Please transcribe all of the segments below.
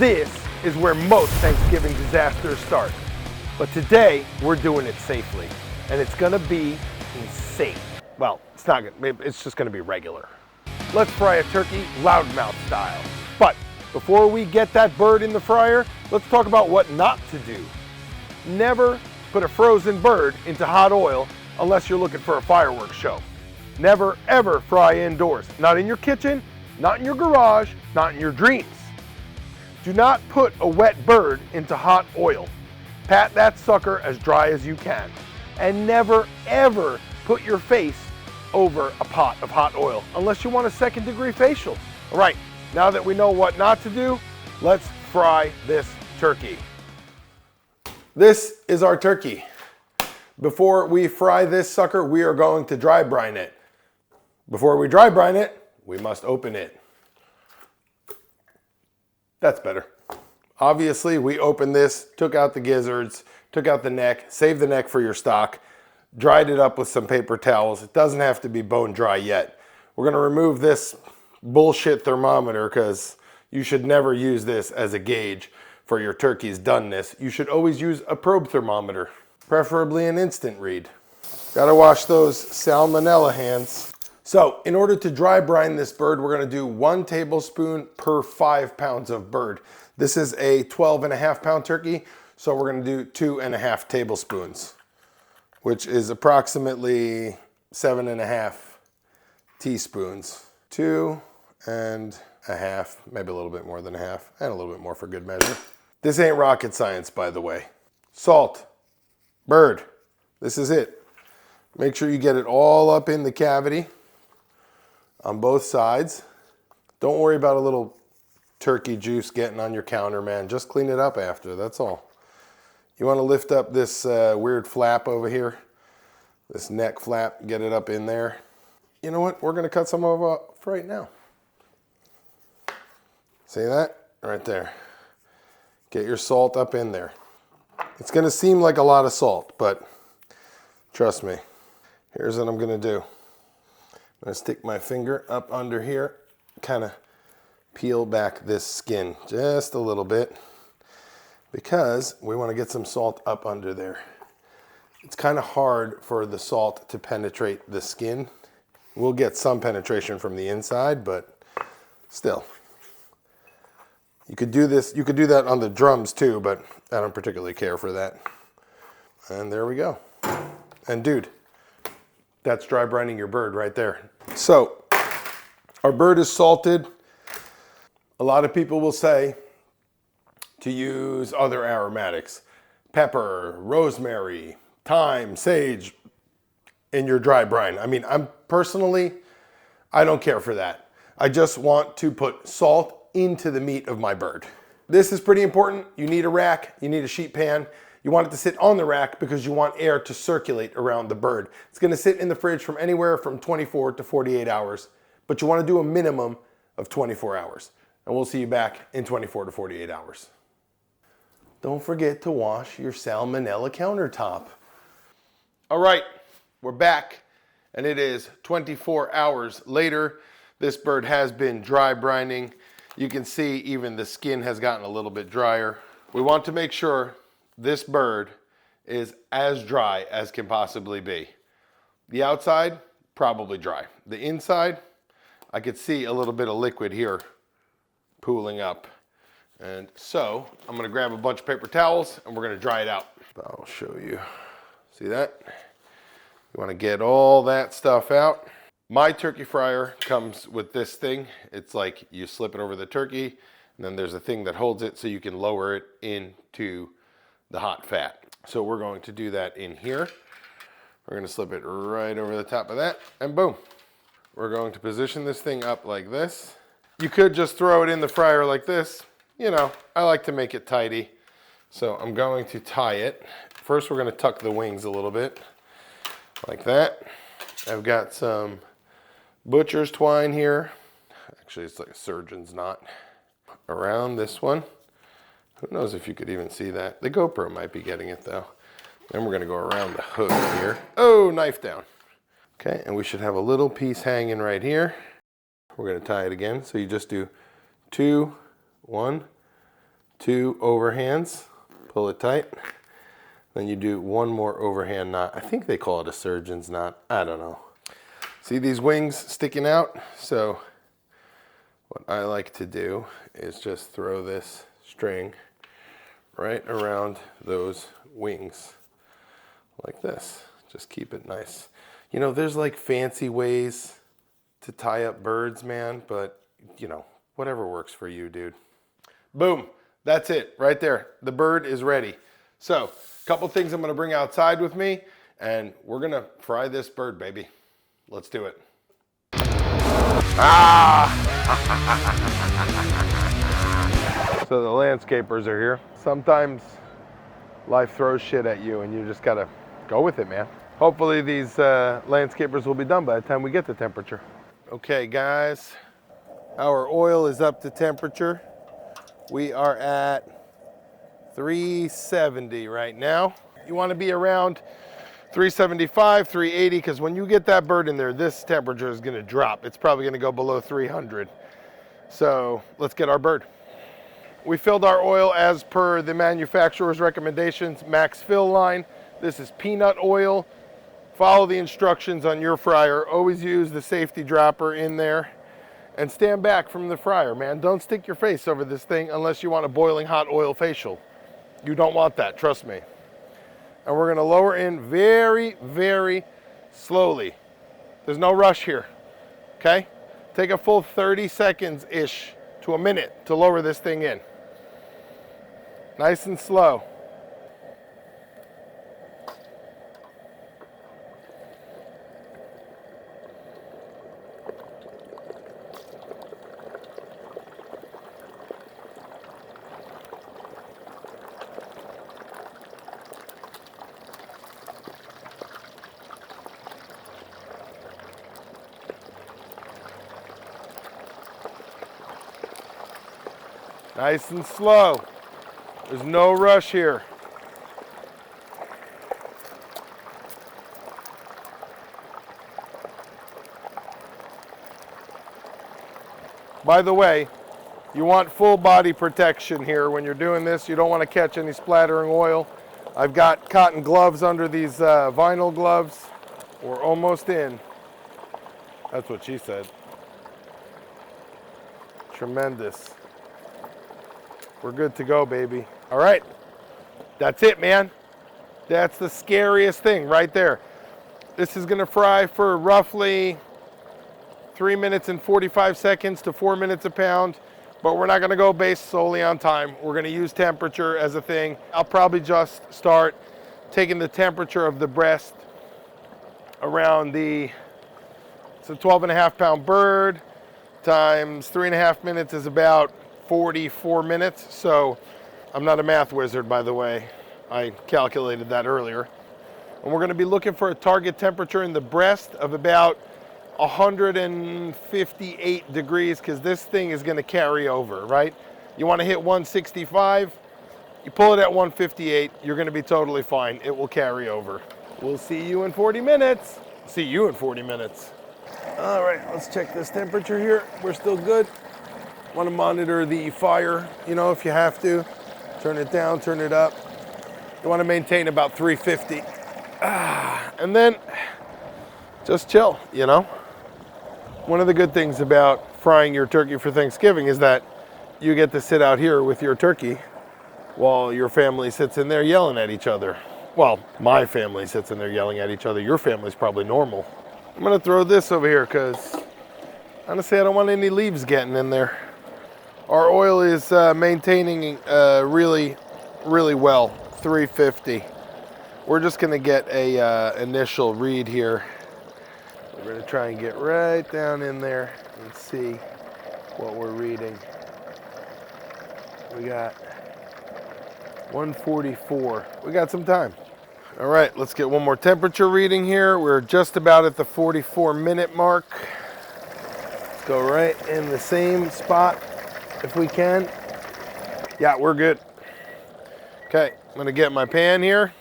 This is where most Thanksgiving disasters start. But today, we're doing it safely. And it's gonna be insane. Well, it's not gonna, it's just gonna be regular. Let's fry a turkey loudmouth style. But before we get that bird in the fryer, let's talk about what not to do. Never put a frozen bird into hot oil unless you're looking for a fireworks show. Never ever fry indoors. Not in your kitchen, not in your garage, not in your dreams. Do not put a wet bird into hot oil. Pat that sucker as dry as you can. And never ever put your face over a pot of hot oil unless you want a 2nd-degree facial. All right, now that we know what not to do, let's fry this turkey. This is our turkey. Before we fry this sucker, we are going to dry brine it. Before we dry brine it, we must open it. That's better. Obviously, we opened this, took out the gizzards, took out the neck, saved the neck for your stock, dried it up with some paper towels. It doesn't have to be bone dry yet. We're gonna remove this bullshit thermometer because you should never use this as a gauge for your turkey's doneness. You should always use a probe thermometer, preferably an instant read. Gotta wash those salmonella hands. So in order to dry brine this bird, we're gonna do 1 tablespoon per 5 pounds of bird. This is a 12.5 pound turkey, so we're gonna do 2.5 tablespoons, which is approximately 7.5 teaspoons. 2.5, maybe a little bit more than a half, and a little bit more for good measure. This ain't rocket science, by the way. Salt, bird, this is it. Make sure you get it all up in the cavity on both sides. Don't worry about a little turkey juice getting on your counter, man. Just clean it up after, that's all. You want to lift up this weird flap over here, this neck flap, get it up in there. You know what? We're going to cut some of it off right now. See that? Right there. Get your salt up in there. It's going to seem like a lot of salt, but trust me. Here's what I'm going to do. I'm going to stick my finger up under here, kind of peel back this skin just a little bit because we want to get some salt up under there. It's kind of hard for the salt to penetrate the skin. We'll get some penetration from the inside, but still. You could do this, you could do that on the drums too, but I don't particularly care for that. And there we go. And dude, that's dry brining your bird right there. So, our bird is salted. A lot of people will say to use other aromatics, pepper, rosemary, thyme, sage in your dry brine. I mean, I don't care for that. I just want to put salt into the meat of my bird. This is pretty important. You need a rack, you need a sheet pan. You want it to sit on the rack because you want air to circulate around the bird. It's gonna sit in the fridge from anywhere from 24 to 48 hours, but you wanna do a minimum of 24 hours. And we'll see you back in 24 to 48 hours. Don't forget to wash your salmonella countertop. All right, we're back, and it is 24 hours later. This bird has been dry brining. You can see even the skin has gotten a little bit drier. We want to make sure this bird is as dry as can possibly be. The outside, probably dry. The inside, I could see a little bit of liquid here pooling up. And so I'm gonna grab a bunch of paper towels and we're gonna dry it out. I'll show you. See that? You wanna get all that stuff out. My turkey fryer comes with this thing. It's like you slip it over the turkey and then there's a thing that holds it so you can lower it into the hot fat. So we're going to do that in here. We're gonna slip it right over the top of that and boom. We're going to position this thing up like this. You could just throw it in the fryer like this. You know, I like to make it tidy. So I'm going to tie it. First, we're gonna tuck the wings a little bit, like that. I've got some butcher's twine here. Actually, it's like a surgeon's knot around this one. Who knows if you could even see that? The GoPro might be getting it though. Then we're gonna go around the hook here. Oh, knife down. Okay, and we should have a little piece hanging right here. We're gonna tie it again. So you just do 2, 1, 2 overhands, pull it tight. Then you do 1 more overhand knot. I think they call it a surgeon's knot. I don't know. See these wings sticking out? So what I like to do is just throw this string right around those wings like this. Just keep it nice. You know, there's like fancy ways to tie up birds, man, but you know, whatever works for you, dude. Boom, that's it right there. The bird is ready. So, a couple things I'm gonna bring outside with me, and we're gonna fry this bird, baby. Let's do it. Ah! So the landscapers are here. Sometimes life throws shit at you and you just gotta go with it, man. Hopefully these landscapers will be done by the time we get to temperature. Okay guys, our oil is up to temperature. We are at 370 right now. You want to be around 375, 380, because when you get that bird in there, this temperature is going to drop. It's probably going to go below 300. So let's get our bird. We filled our oil as per the manufacturer's recommendations, max fill line. This is peanut oil. Follow the instructions on your fryer. Always use the safety dropper in there. And stand back from the fryer, man. Don't stick your face over this thing unless you want a boiling hot oil facial. You don't want that, trust me. And we're gonna lower in very, very slowly. There's no rush here, okay? Take a full 30 seconds-ish to a minute to lower this thing in. Nice and slow. Nice and slow. There's no rush here. By the way, you want full body protection here when you're doing this. You don't want to catch any splattering oil. I've got cotton gloves under these vinyl gloves. We're almost in. That's what she said. Tremendous. We're good to go, baby. All right, that's it, man. That's the scariest thing right there. This is gonna fry for roughly 3 minutes and 45 seconds to 4 minutes a pound, but we're not gonna go based solely on time. We're gonna use temperature as a thing. I'll probably just start taking the temperature of the breast around it's a 12.5 pound bird, times 3.5 minutes is about 44 minutes. So I'm not a math wizard, by the way. I calculated that earlier. And we're gonna be looking for a target temperature in the breast of about 158 degrees, because this thing is gonna carry over, right? You wanna hit 165, you pull it at 158, you're gonna be totally fine. It will carry over. We'll see you in 40 minutes. See you in 40 minutes. All right, let's check this temperature here. We're still good. Want to monitor the fire, you know, if you have to. Turn it down, turn it up. You want to maintain about 350. And then just chill, you know. One of the good things about frying your turkey for Thanksgiving is that you get to sit out here with your turkey while your family sits in there yelling at each other. Well, my family sits in there yelling at each other. Your family's probably normal. I'm gonna throw this over here because honestly, I don't want any leaves getting in there. Our oil is maintaining really, really well, 350. We're just gonna get a initial read here. We're gonna try and get right down in there and see what we're reading. We got 144. We got some time. All right, let's get one more temperature reading here. We're just about at the 44-minute mark. Let's go right in the same spot if we can. Yeah, we're good. Okay, I'm gonna get my pan here.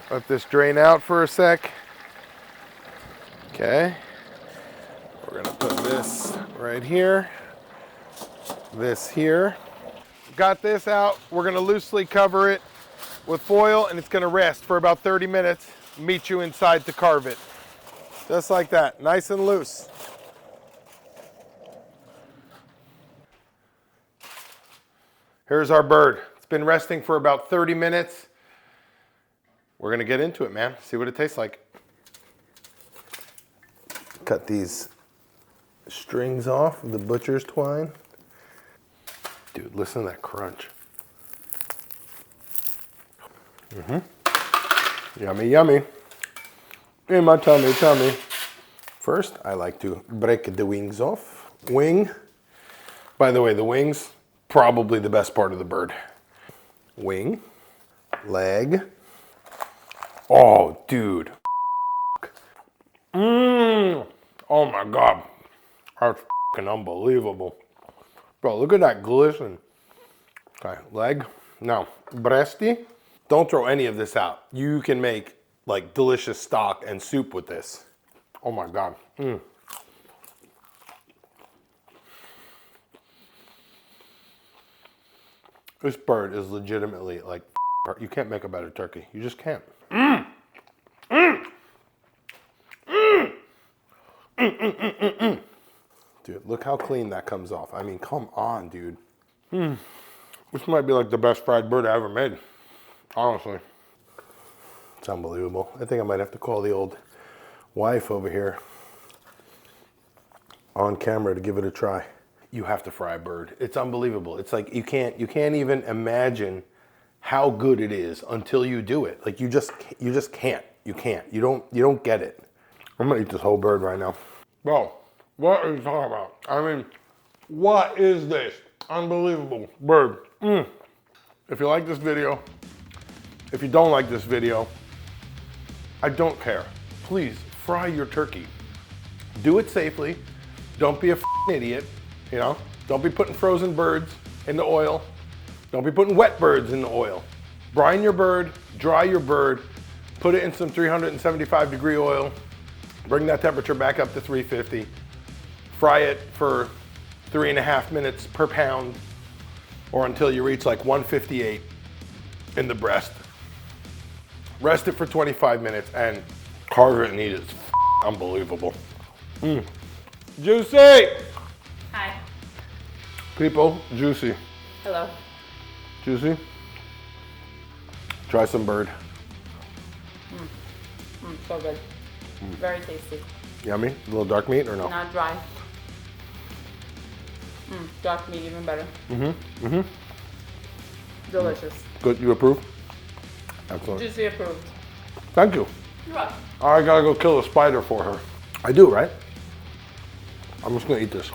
Let this drain out for a sec. Okay, we're gonna put this right here. this here. Got this out. We're gonna loosely cover it with foil and it's gonna rest for about 30 minutes. Meet you inside to carve it. Just like that, nice and loose. Here's our bird. It's been resting for about 30 minutes. We're gonna get into it, man. See what it tastes like. Cut these strings off of the butcher's twine. Dude, listen to that crunch. Yummy, yummy. In my tummy, tummy. First, I like to break the wings off. Wing. By the way, the wings, probably the best part of the bird. Wing. Leg. Oh, dude. Oh my God. That's fucking unbelievable. Bro, look at that glisten. Okay, leg. Now, breasty. Don't throw any of this out. You can make like delicious stock and soup with this. Oh my God. This bird is legitimately like, you can't make a better turkey. You just can't. Dude, look how clean that comes off. I mean, come on, dude. This might be like the best fried bird I ever made, honestly. It's unbelievable. I think I might have to call the old wife over here on camera to give it a try. You have to fry a bird. It's unbelievable. It's like you can't even imagine how good it is until you do it. Like you just can't. You can't. You don't get it. I'm gonna eat this whole bird right now. Bro, what are you talking about? I mean, what is this? Unbelievable bird. If you like this video, if you don't like this video, I don't care. Please fry your turkey. Do it safely. Don't be a idiot. You know, don't be putting frozen birds in the oil. Don't be putting wet birds in the oil. Brine your bird, dry your bird, put it in some 375-degree oil, bring that temperature back up to 350, fry it for 3.5 minutes per pound, or until you reach like 158 in the breast. Rest it for 25 minutes and carve it and eat it. It's unbelievable. Juicy! Hi. People, juicy. Hello. Juicy? Try some bird. So good. Very tasty. Yummy? A little dark meat or no? Not dry. Dark meat even better. Delicious. Good, you approve? Excellent. Juicy approved. Thank you. You're welcome. I gotta go kill a spider for her. I do, right? I'm just gonna eat this.